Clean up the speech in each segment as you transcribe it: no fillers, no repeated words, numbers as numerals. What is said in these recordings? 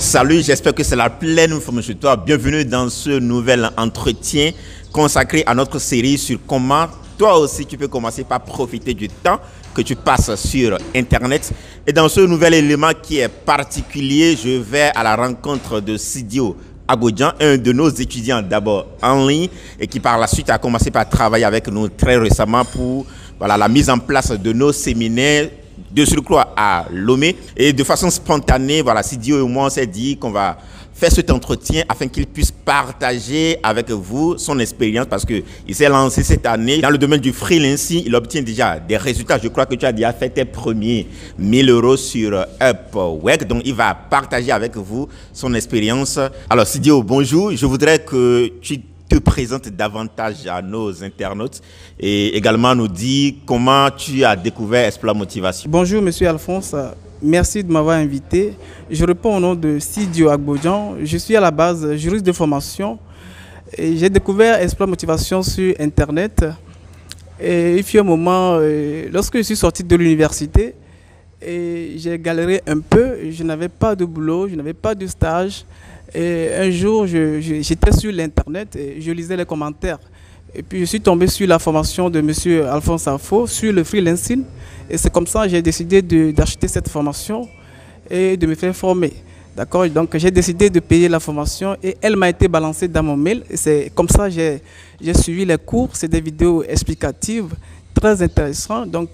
Salut, j'espère que c'est la pleine forme chez toi. Bienvenue dans ce nouvel entretien consacré à notre série sur comment toi aussi tu peux commencer par profiter du temps que tu passes sur Internet. Et dans ce nouvel élément qui est particulier, je vais à la rencontre de Sidio Agbodjan, un de nos étudiants d'abord en ligne et qui par la suite a commencé par travailler avec nous très récemment pour la mise en place de nos séminaires de surcroît à Lomé. Et de façon spontanée, Sidio et moi on s'est dit qu'on va faire cet entretien afin qu'il puisse partager avec vous son expérience parce qu'il s'est lancé cette année dans le domaine du freelancing. Il obtient déjà des résultats. Je crois que tu as déjà fait tes premiers 1000 € sur Upwork. Donc, il va partager avec vous son expérience. Alors, Sidio, bonjour. Je voudrais que tu te présentes davantage à nos internautes et également nous dire comment tu as découvert Exploit Motivation. Bonjour, monsieur Alphonse. Merci de m'avoir invité. Je réponds au nom de Sidio Agbodjan. Je suis à la base juriste de formation. J'ai découvert Exploit Motivation sur Internet. Et il fut un moment, lorsque je suis sorti de l'université, j'ai galéré un peu. Je n'avais pas de boulot, je n'avais pas de stage. Et un jour, j'étais sur l'Internet et je lisais les commentaires. Et puis, je suis tombé sur la formation de monsieur Alphonse Afo sur le freelancing. Et c'est comme ça que j'ai décidé d'acheter cette formation et de me faire former. D'accord? Donc, j'ai décidé de payer la formation et elle m'a été balancée dans mon mail. Et c'est comme ça que j'ai suivi les cours. C'est des vidéos explicatives très intéressantes. Donc,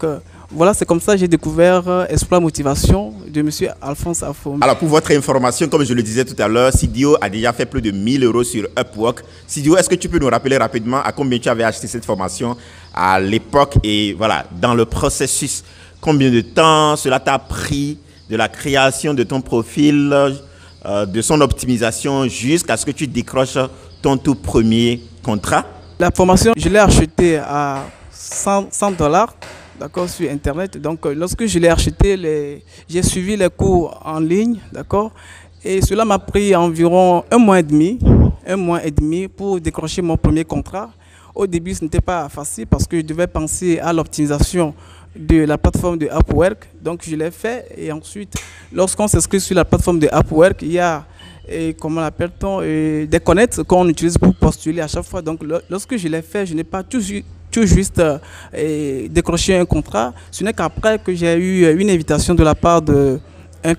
voilà, c'est comme ça que j'ai découvert Exploit Motivation de M. Alphonse Afo. Alors, pour votre information, comme je le disais tout à l'heure, Sidio a déjà fait plus de 1000 € sur Upwork. Sidio, est-ce que tu peux nous rappeler rapidement à combien tu avais acheté cette formation à l'époque et dans le processus, combien de temps cela t'a pris de la création de ton profil, de son optimisation jusqu'à ce que tu décroches ton tout premier contrat? La formation, je l'ai achetée à 100 $. D'accord, sur Internet. Donc, lorsque je l'ai acheté, j'ai suivi les cours en ligne, d'accord, et cela m'a pris environ un mois et demi pour décrocher mon premier contrat. Au début, ce n'était pas facile parce que je devais penser à l'optimisation de la plateforme de Upwork. Donc, je l'ai fait et ensuite, lorsqu'on s'inscrit sur la plateforme de Upwork, il y a, comment l'appelle-t-on, des connects qu'on utilise pour postuler à chaque fois. Donc, lorsque je l'ai fait, je n'ai pas tout juste décroché un contrat. Ce n'est qu'après que j'ai eu une invitation de la part d'un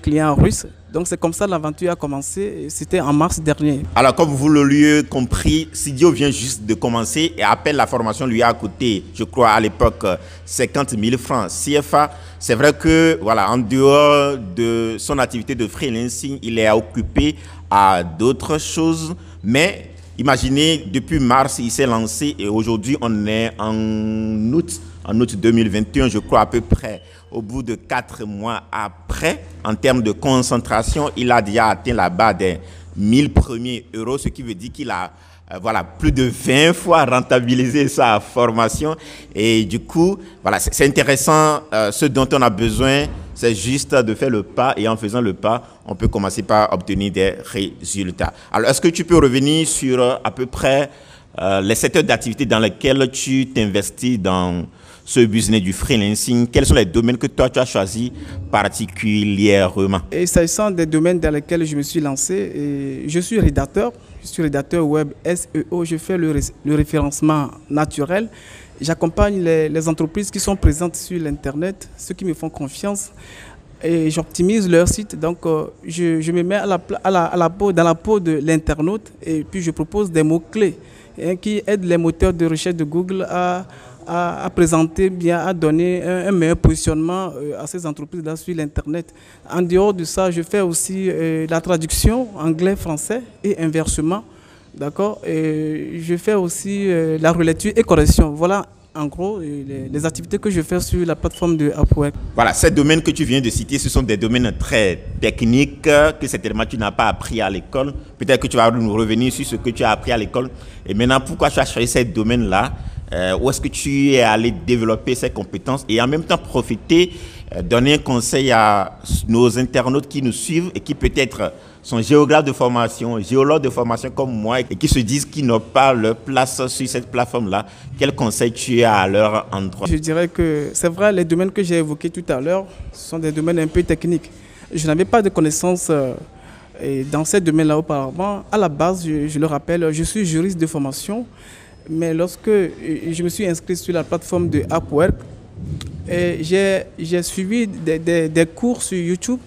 client russe. Donc c'est comme ça que l'aventure a commencé. C'était en mars dernier. Alors comme vous l'auriez compris, Sidio vient juste de commencer et à peine la formation lui a coûté, je crois à l'époque, 50 000 francs CFA. C'est vrai que en dehors de son activité de freelancing, il est occupé à d'autres choses. Mais imaginez, depuis mars, il s'est lancé et aujourd'hui, on est en août 2021, je crois à peu près. Au bout de 4 mois après, en termes de concentration, il a déjà atteint la barre des 1000 premiers euros, ce qui veut dire qu'il a plus de 20 fois rentabilisé sa formation. Et du coup, c'est intéressant. Ce dont on a besoin, c'est juste de faire le pas. Et en faisant le pas, on peut commencer par obtenir des résultats. Alors, est-ce que tu peux revenir sur à peu près les secteurs d'activité dans lesquels tu t'investis dans ce business du freelancing? Quels sont les domaines que toi, tu as choisis particulièrement? Et s'agissant des domaines dans lesquels je me suis lancé, je suis rédacteur. Je suis rédacteur web SEO. Je fais le référencement naturel. J'accompagne les entreprises qui sont présentes sur l'Internet, ceux qui me font confiance. Et j'optimise leur site. Donc, je me mets dans la peau de l'internaute et puis je propose des mots-clés qui aident les moteurs de recherche de Google à présenter bien, à donner un meilleur positionnement à ces entreprises-là sur l'Internet. En dehors de ça, je fais aussi la traduction anglais-français et inversement. D'accord? Et je fais aussi la relecture et correction. Voilà, en gros, les activités que je fais sur la plateforme de Upwork. Voilà, ces domaines que tu viens de citer, ce sont des domaines très techniques que certainement tu n'as pas appris à l'école. Peut-être que tu vas nous revenir sur ce que tu as appris à l'école. Et maintenant, pourquoi tu as choisi ces domaines-là? Où est-ce que tu es allé développer ces compétences et en même temps profiter, donner un conseil à nos internautes qui nous suivent et qui peut-être sont géographes de formation, géologues de formation comme moi et qui se disent qu'ils n'ont pas leur place sur cette plateforme-là. Quel conseil tu as à leur endroit? Je dirais que c'est vrai, les domaines que j'ai évoqués tout à l'heure sont des domaines un peu techniques. Je n'avais pas de connaissances Et dans ce domaine-là auparavant, à la base, je le rappelle, je suis juriste de formation, mais lorsque je me suis inscrit sur la plateforme de Upwork, j'ai suivi des cours sur YouTube,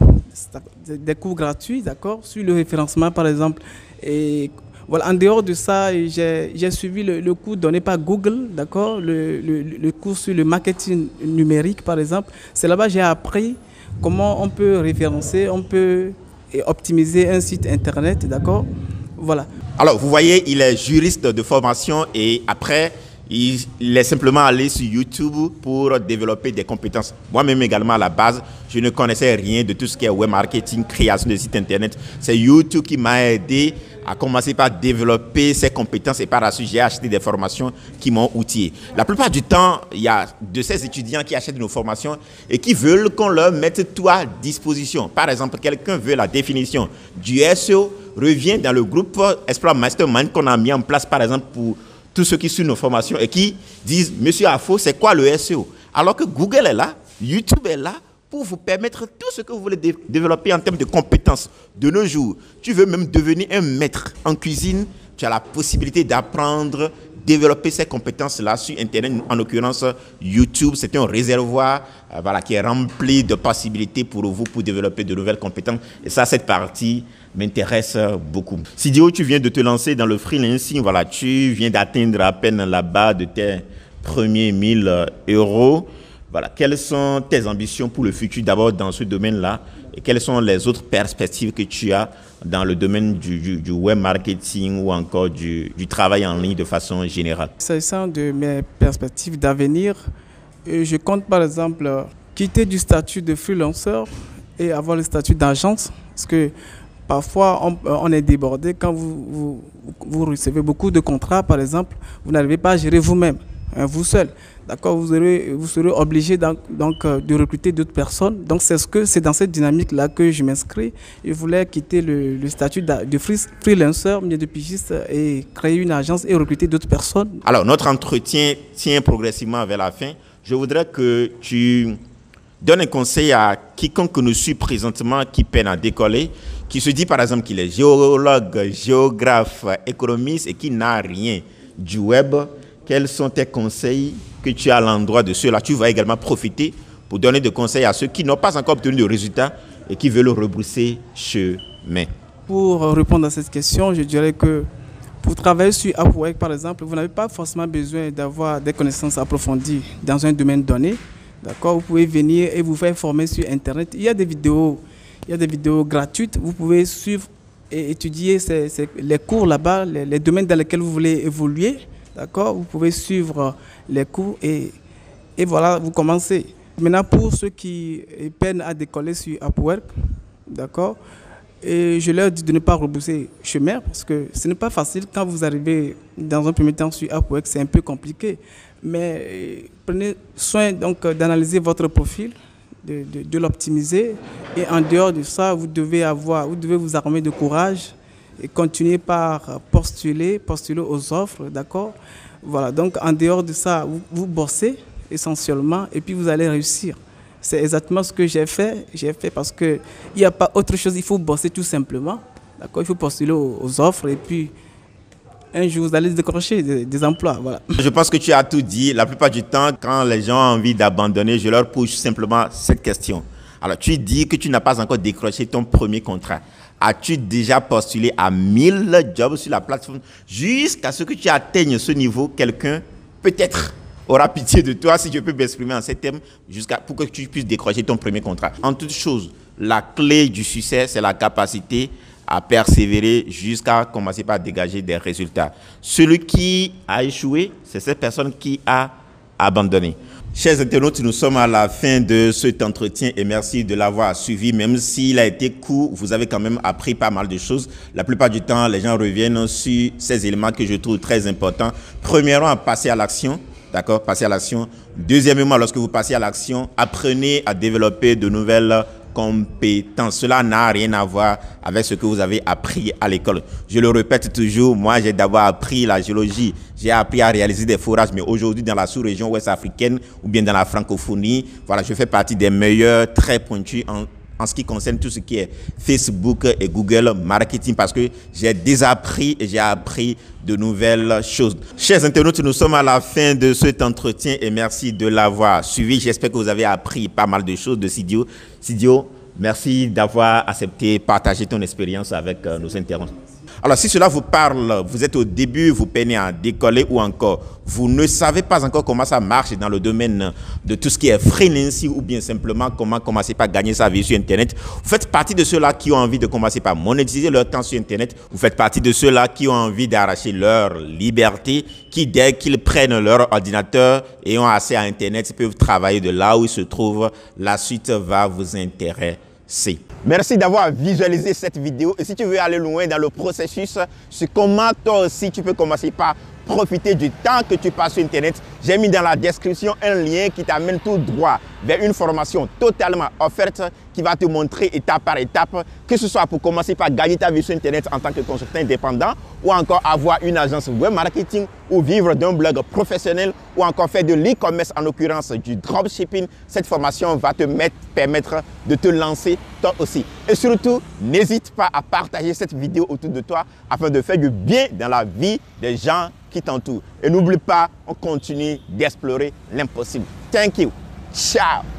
des cours gratuits, d'accord, sur le référencement par exemple. Et voilà, en dehors de ça, j'ai suivi le cours donné par Google, d'accord, le cours sur le marketing numérique par exemple. C'est là-bas que j'ai appris comment on peut référencer, on peut optimiser un site internet, d'accord, voilà. Alors, vous voyez, il est juriste de formation et après, il est simplement allé sur YouTube pour développer des compétences. Moi-même également, à la base, je ne connaissais rien de tout ce qui est web marketing, création de sites internet. C'est YouTube qui m'a aidé à commencer par développer ces compétences et par la suite, j'ai acheté des formations qui m'ont outillé. La plupart du temps, il y a de ces étudiants qui achètent nos formations et qui veulent qu'on leur mette tout à disposition. Par exemple, quelqu'un veut la définition du SEO, revient dans le groupe Explore Mastermind qu'on a mis en place, par exemple, pour tous ceux qui suivent nos formations et qui disent « Monsieur Afo, c'est quoi le SEO ?» Alors que Google est là, YouTube est là pour vous permettre tout ce que vous voulez développer en termes de compétences. De nos jours, tu veux même devenir un maître en cuisine, tu as la possibilité d'apprendre, développer ces compétences-là sur Internet. En l'occurrence, YouTube, c'est un réservoir voilà, qui est rempli de possibilités pour vous pour développer de nouvelles compétences. Et ça, cette partie m'intéresse beaucoup. Sidio, tu viens de te lancer dans le freelancing. Voilà, tu viens d'atteindre à peine la barre de tes premiers 1000 euros. Voilà, quelles sont tes ambitions pour le futur d'abord dans ce domaine-là et quelles sont les autres perspectives que tu as dans le domaine du web marketing ou encore du travail en ligne de façon générale? S'agissant de mes perspectives d'avenir, je compte par exemple quitter du statut de freelancer et avoir le statut d'agence parce que parfois on est débordé quand vous recevez beaucoup de contrats par exemple, vous n'arrivez pas à gérer vous-même, vous seul. D'accord, vous serez obligé donc de recruter d'autres personnes. Donc c'est dans cette dynamique-là que je m'inscris. Je voulais quitter le statut de freelancer, de pigiste et créer une agence et recruter d'autres personnes. Alors, notre entretien tient progressivement vers la fin. Je voudrais que tu donnes un conseil à quiconque nous suit présentement qui peine à décoller, qui se dit par exemple qu'il est géologue, géographe, économiste et qui n'a rien du web. Quels sont tes conseils que tu as à l'endroit de ceux-là? Tu vas également profiter pour donner des conseils à ceux qui n'ont pas encore obtenu de résultats et qui veulent rebrousser chemin. Pour répondre à cette question, je dirais que pour travailler sur Upwork, par exemple, vous n'avez pas forcément besoin d'avoir des connaissances approfondies dans un domaine donné. D'accord, vous pouvez venir et vous faire former sur Internet. Il y a des vidéos gratuites. Vous pouvez suivre et étudier les cours là-bas, les domaines dans lesquels vous voulez évoluer. D'accord, vous pouvez suivre les cours et voilà, vous commencez. Maintenant, pour ceux qui peinent à décoller sur Upwork, d'accord, et je leur dis de ne pas rebousser chemin parce que ce n'est pas facile quand vous arrivez dans un premier temps sur Upwork, c'est un peu compliqué. Mais prenez soin donc d'analyser votre profil, de l'optimiser et en dehors de ça, vous devez vous armer de courage. Et continuez par postuler aux offres, d'accord? Voilà, donc en dehors de ça, vous bossez essentiellement et puis vous allez réussir. C'est exactement ce que j'ai fait. J'ai fait parce qu'il n'y a pas autre chose, il faut bosser tout simplement, d'accord? Il faut postuler aux offres et puis un jour vous allez décrocher des emplois, voilà. Je pense que tu as tout dit. La plupart du temps, quand les gens ont envie d'abandonner, je leur pose simplement cette question. Alors, tu dis que tu n'as pas encore décroché ton premier contrat. As-tu déjà postulé à 1000 jobs sur la plateforme jusqu'à ce que tu atteignes ce niveau? Quelqu'un, peut-être, aura pitié de toi, si je peux m'exprimer en ces termes, pour que tu puisses décrocher ton premier contrat. En toute chose, la clé du succès, c'est la capacité à persévérer jusqu'à commencer par dégager des résultats. Celui qui a échoué, c'est cette personne qui a abandonné. Chers internautes, nous sommes à la fin de cet entretien et merci de l'avoir suivi. Même s'il a été court, vous avez quand même appris pas mal de choses. La plupart du temps, les gens reviennent sur ces éléments que je trouve très importants. Premièrement, passer à l'action. D'accord, passer à l'action. Deuxièmement, lorsque vous passez à l'action, apprenez à développer de nouvelles compétences. Cela n'a rien à voir avec ce que vous avez appris à l'école. Je le répète toujours, moi j'ai d'abord appris la géologie, j'ai appris à réaliser des forages, mais aujourd'hui dans la sous-région ouest africaine ou bien dans la francophonie, voilà, je fais partie des meilleurs très pointus en ce qui concerne tout ce qui est Facebook et Google Marketing parce que j'ai désappris et j'ai appris de nouvelles choses. Chers internautes, nous sommes à la fin de cet entretien et merci de l'avoir suivi. J'espère que vous avez appris pas mal de choses de Sidio. Sidio, merci d'avoir accepté de partager ton expérience avec nos internautes. Alors, si cela vous parle, vous êtes au début, vous peinez à décoller ou encore, vous ne savez pas encore comment ça marche dans le domaine de tout ce qui est freelancing ou bien simplement comment commencer par gagner sa vie sur Internet, vous faites partie de ceux-là qui ont envie de commencer par monétiser leur temps sur Internet, vous faites partie de ceux-là qui ont envie d'arracher leur liberté, qui dès qu'ils prennent leur ordinateur et ont accès à Internet, peuvent travailler de là où ils se trouvent. La suite va vous intéresser. Merci d'avoir visualisé cette vidéo et si tu veux aller loin dans le processus sur comment toi aussi tu peux commencer par profiter du temps que tu passes sur Internet, j'ai mis dans la description un lien qui t'amène tout droit vers une formation totalement offerte qui va te montrer étape par étape, que ce soit pour commencer par gagner ta vie sur Internet en tant que consultant indépendant ou encore avoir une agence web marketing ou vivre d'un blog professionnel ou encore faire de l'e-commerce, en l'occurrence du dropshipping. Cette formation va te permettre de te lancer toi aussi. Et surtout, n'hésite pas à partager cette vidéo autour de toi afin de faire du bien dans la vie des gens qui t'entourent. Et n'oublie pas, on continue d'explorer l'impossible. Thank you. Ciao.